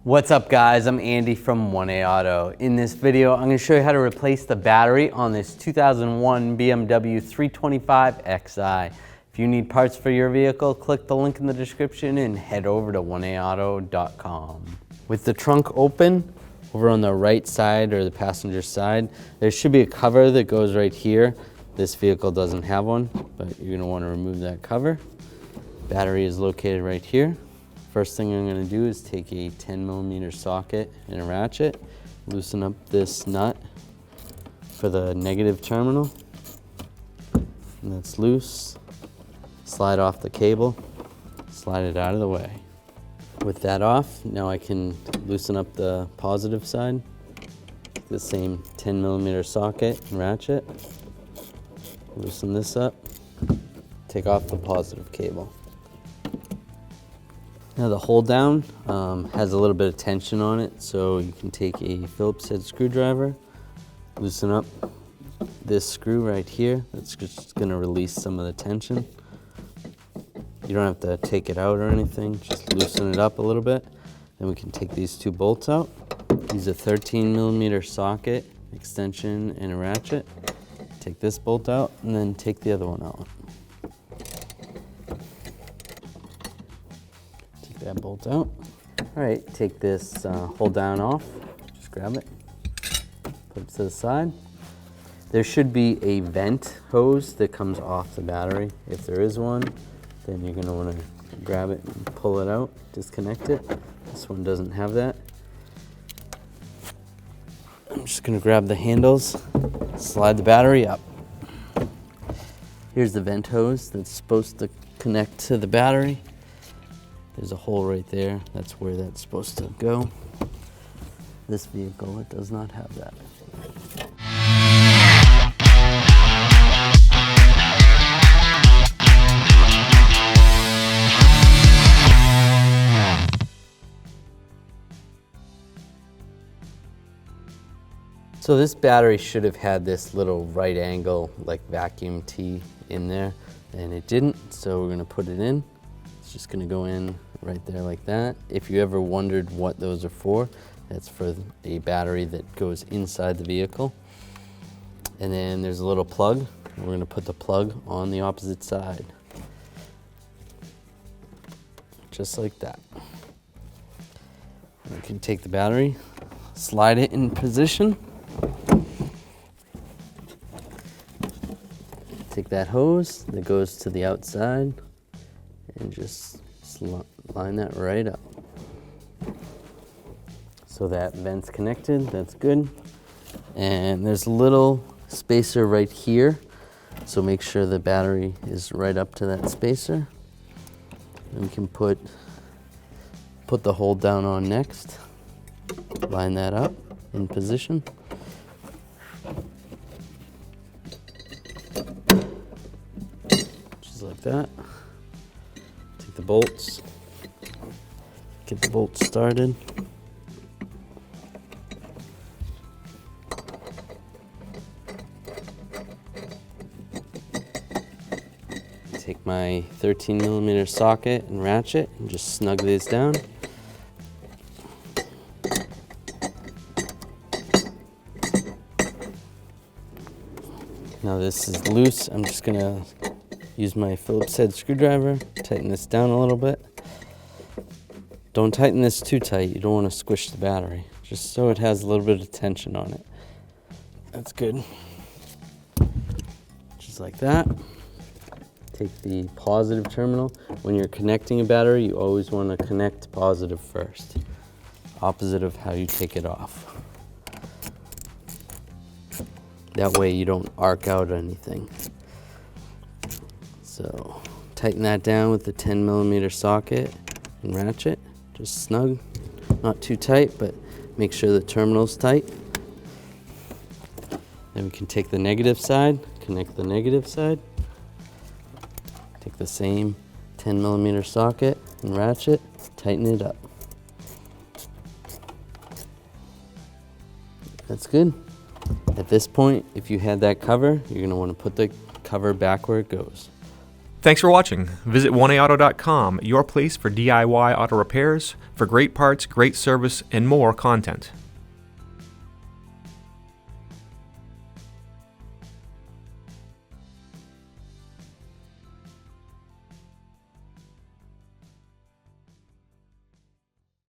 What's up guys, I'm Andy from 1A Auto. In this video, I'm going to show you how to replace the battery on this 2001 BMW 325xi. If you need parts for your vehicle, click the link in the description and head over to 1AAuto.com. With the trunk open, over on the right side or the passenger side, there should be a cover that goes right here. This vehicle doesn't have one, but you're going to want to remove that cover. Battery is located right here. First thing I'm going to do is take a 10mm socket and a ratchet, loosen up this nut for the negative terminal, and that's loose. Slide off the cable, slide it out of the way. With that off, now I can loosen up the positive side. The same 10mm socket and ratchet, loosen this up, take off the positive cable. Now the hold down has a little bit of tension on it, so you can take a Phillips head screwdriver, loosen up this screw right here. That's just going to release some of the tension. You don't have to take it out or anything, just loosen it up a little bit. Then we can take these two bolts out. Use a 13mm socket, extension, and a ratchet. Take this bolt out and then take the other one out. That bolt out. All right, take this hold down off. Just grab it, put it to the side. There should be a vent hose that comes off the battery. If there is one, then you're going to want to grab it and pull it out, disconnect it. This one doesn't have that. I'm just going to grab the handles, slide the battery up. Here's the vent hose that's supposed to connect to the battery. There's a hole right there. That's where that's supposed to go. This vehicle, it does not have that. So this battery should have had this little right angle like vacuum T in there, and it didn't, so we're gonna put it in. It's just gonna go in right there like that. If you ever wondered what those are for, that's for a battery that goes inside the vehicle. And then there's a little plug. We're gonna put the plug on the opposite side. Just like that. We can take the battery, slide it in position. Take that hose that goes to the outside and just line that right up. So that vent's connected, that's good. And there's a little spacer right here, so make sure the battery is right up to that spacer. And we can put the hold down on next, line that up in position. Just like that. The bolts, get the bolts started. Take my 13mm socket and ratchet and just snug these down. Now this is loose. I'm just gonna use my Phillips head screwdriver, tighten this down a little bit. Don't tighten this too tight, you don't want to squish the battery, just so it has a little bit of tension on it. That's good. Just like that. Take the positive terminal. When you're connecting a battery, you always want to connect positive first, opposite of how you take it off. That way you don't arc out anything. So tighten that down with the 10mm socket and ratchet, just snug, not too tight, but make sure the terminal's tight. Then we can take the negative side, connect the negative side, take the same 10mm socket and ratchet, tighten it up. That's good. At this point, if you had that cover, you're going to want to put the cover back where it goes. Thanks for watching. Visit 1AAuto.com, your place for DIY auto repairs, for great parts, great service, and more content.